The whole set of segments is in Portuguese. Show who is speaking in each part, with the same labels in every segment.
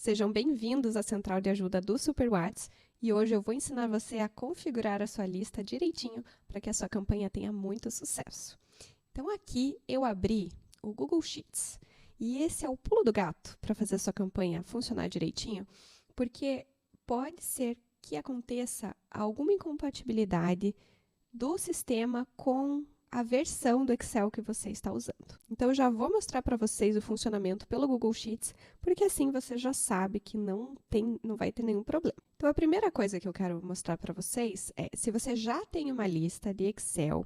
Speaker 1: Sejam bem-vindos à central de ajuda do SuperWhats e hoje eu vou ensinar você a configurar a sua lista direitinho para que a sua campanha tenha muito sucesso. Então aqui eu abri o Google Sheets e esse é o pulo do gato para fazer a sua campanha funcionar direitinho, porque pode ser que aconteça alguma incompatibilidade do sistema com a versão do Excel que você está usando. Então, eu já vou mostrar para vocês o funcionamento pelo Google Sheets, porque assim você já sabe que não vai ter nenhum problema. Então, a primeira coisa que eu quero mostrar para vocês é, se você já tem uma lista de Excel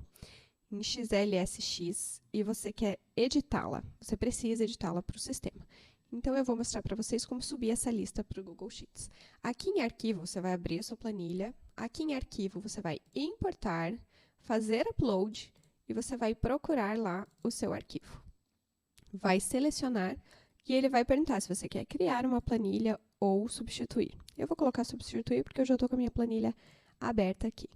Speaker 1: em XLSX e você quer editá-la, você precisa editá-la para o sistema. Então, eu vou mostrar para vocês como subir essa lista para o Google Sheets. Aqui em Arquivo, você vai abrir a sua planilha. Aqui em Arquivo, você vai importar, fazer upload e você vai procurar lá o seu arquivo. Vai selecionar e ele vai perguntar se você quer criar uma planilha ou substituir. Eu vou colocar substituir porque eu já estou com a minha planilha aberta aqui.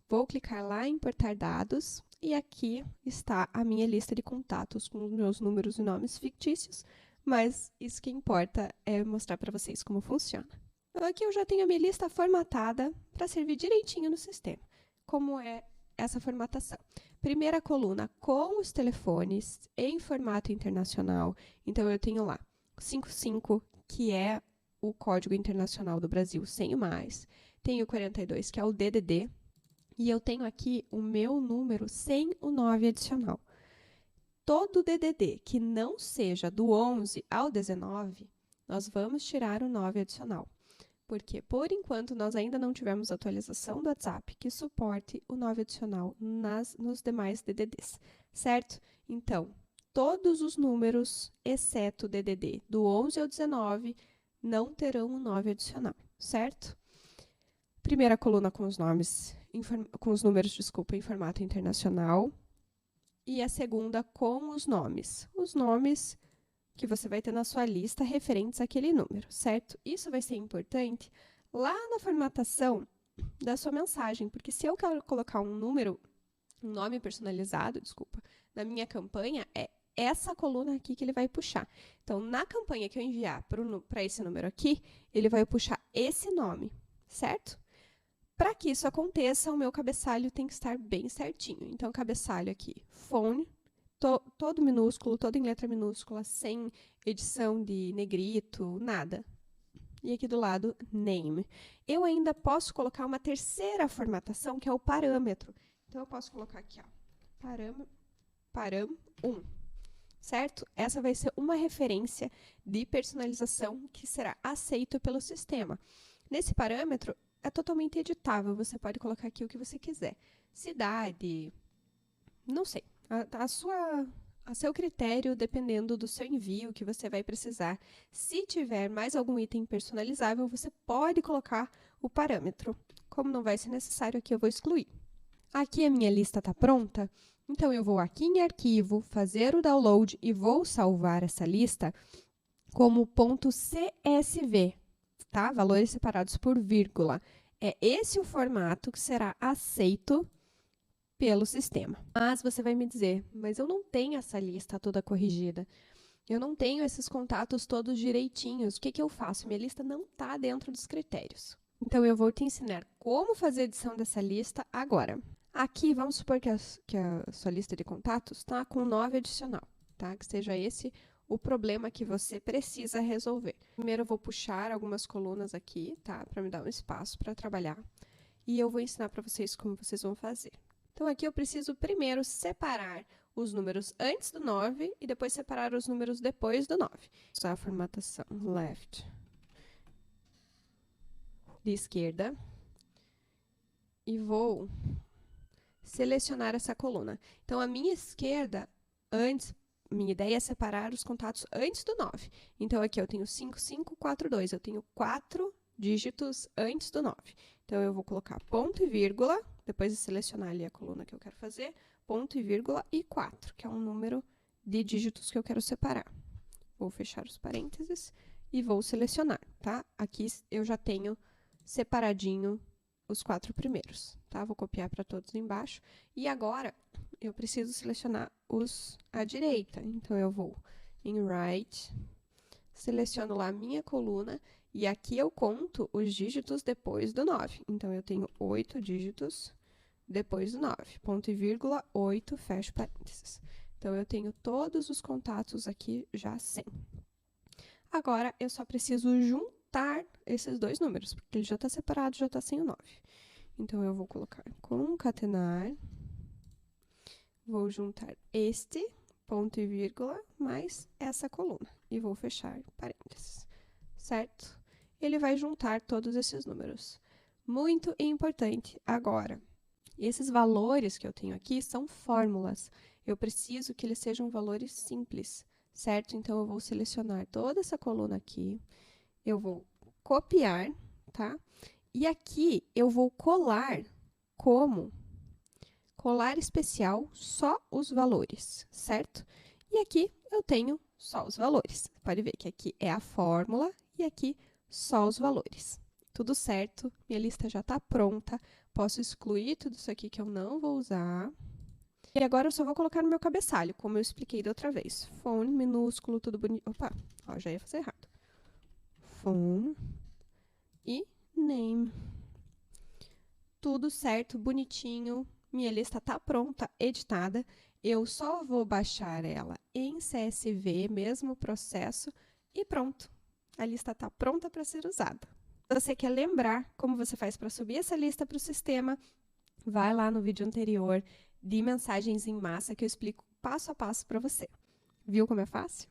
Speaker 1: Vou clicar lá em importar dados e aqui está a minha lista de contatos com os meus números e nomes fictícios, mas isso que importa é mostrar para vocês como funciona. Então, aqui eu já tenho a minha lista formatada para servir direitinho no sistema. Como é essa formatação? Primeira coluna, com os telefones em formato internacional. Então, eu tenho lá 55, que é o código internacional do Brasil, sem o mais. Tenho 42, que é o DDD. E eu tenho aqui o meu número sem o 9 adicional. Todo DDD que não seja do 11 ao 19, nós vamos tirar o 9 adicional. Porque, por enquanto, nós ainda não tivemos atualização do WhatsApp que suporte o 9 adicional nos demais DDDs, certo? Então, todos os números, exceto o DDD do 11 ao 19, não terão o 9 adicional, certo? Primeira coluna com os números, em formato internacional. E a segunda com os nomes. Os nomes que você vai ter na sua lista referentes àquele número, certo? Isso vai ser importante lá na formatação da sua mensagem, porque se eu quero colocar um nome personalizado, na minha campanha, é essa coluna aqui que ele vai puxar. Então, na campanha que eu enviar para esse número aqui, ele vai puxar esse nome, certo? Para que isso aconteça, o meu cabeçalho tem que estar bem certinho. Então, cabeçalho aqui, phone, todo minúsculo, todo em letra minúscula, sem edição de negrito, nada. E aqui do lado, name. Eu ainda posso colocar uma terceira formatação, que é o parâmetro. Então, eu posso colocar aqui, ó, param1, certo? Essa vai ser uma referência de personalização que será aceito pelo sistema. Nesse parâmetro, é totalmente editável, você pode colocar aqui o que você quiser. Cidade, não sei, a seu critério, dependendo do seu envio que você vai precisar. Se tiver mais algum item personalizável, você pode colocar o parâmetro. Como não vai ser necessário, aqui eu vou excluir. Aqui a minha lista está pronta, então eu vou aqui em arquivo, fazer o download e vou salvar essa lista como .csv. Tá? Valores separados por vírgula. É esse o formato que será aceito pelo sistema. Mas você vai me dizer, mas eu não tenho essa lista toda corrigida. Eu não tenho esses contatos todos direitinhos. O que eu faço? Minha lista não está dentro dos critérios. Então, eu vou te ensinar como fazer a edição dessa lista agora. Aqui, vamos supor que a sua lista de contatos está com 9 adicional, tá? Que seja esse o problema que você precisa resolver. Primeiro, eu vou puxar algumas colunas aqui, tá? Para me dar um espaço para trabalhar. E eu vou ensinar para vocês como vocês vão fazer. Então, aqui eu preciso primeiro separar os números antes do 9 e depois separar os números depois do 9. Usar a formatação left de esquerda. E vou selecionar essa coluna. Então, a minha esquerda, minha ideia é separar os contatos antes do 9. Então, aqui eu tenho 5542. Eu tenho 4 dígitos antes do 9. Então, eu vou colocar ponto e vírgula, depois de selecionar ali a coluna que eu quero fazer, ponto e vírgula e 4, que é um número de dígitos que eu quero separar. Vou fechar os parênteses e vou selecionar, tá? Aqui eu já tenho separadinho os 4 primeiros, tá? Vou copiar para todos embaixo. E agora, eu preciso selecionar os à direita. Então, eu vou em Right, seleciono lá a minha coluna e aqui eu conto os dígitos depois do 9. Então, eu tenho 8 dígitos depois do 9. Ponto e vírgula, 8, fecho parênteses. Então, eu tenho todos os contatos aqui já sem. Agora, eu só preciso juntar esses dois números, porque ele já está separado, já está sem o 9. Então, eu vou colocar concatenar, vou juntar este, ponto e vírgula, mais essa coluna, e vou fechar parênteses, certo? Ele vai juntar todos esses números. Muito importante agora, esses valores que eu tenho aqui são fórmulas. Eu preciso que eles sejam valores simples, certo? Então, eu vou selecionar toda essa coluna aqui, eu vou copiar, tá? E aqui eu vou colar como colar especial só os valores, certo? E aqui eu tenho só os valores. Pode ver que aqui é a fórmula e aqui só os valores. Tudo certo, minha lista já está pronta. Posso excluir tudo isso aqui que eu não vou usar. E agora eu só vou colocar no meu cabeçalho, como eu expliquei da outra vez. Phone, minúsculo, tudo bonito. Opa, ó, já ia fazer errado. Phone e name. Tudo certo, bonitinho. Minha lista está pronta, editada. Eu só vou baixar ela em CSV, mesmo processo, e pronto. A lista está pronta para ser usada. Se você quer lembrar como você faz para subir essa lista para o sistema, vai lá no vídeo anterior de mensagens em massa que eu explico passo a passo para você. Viu como é fácil?